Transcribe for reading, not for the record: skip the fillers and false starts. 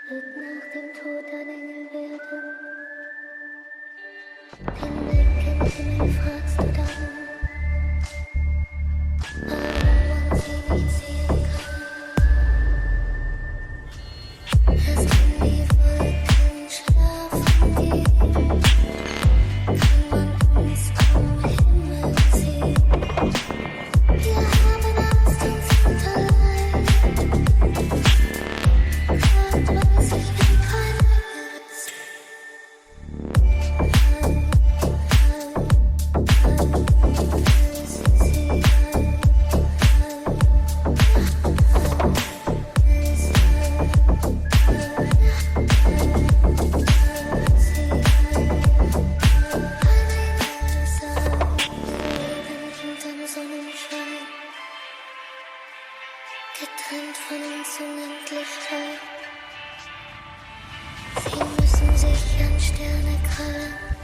wird nach dem Tod ein Engel werden. Den Blick in den Himmel fragst du dann, warum man sie nicht sehen kann. Erst wenn die Wolken schlafen gehen, kann man uns am Himmel sehen. Wir haben Angst und sind allein. Grad weiß ich, wie kein Engel ist. Getrennt von uns Unendlichkeit. Sie müssen sich an Sterne krallen.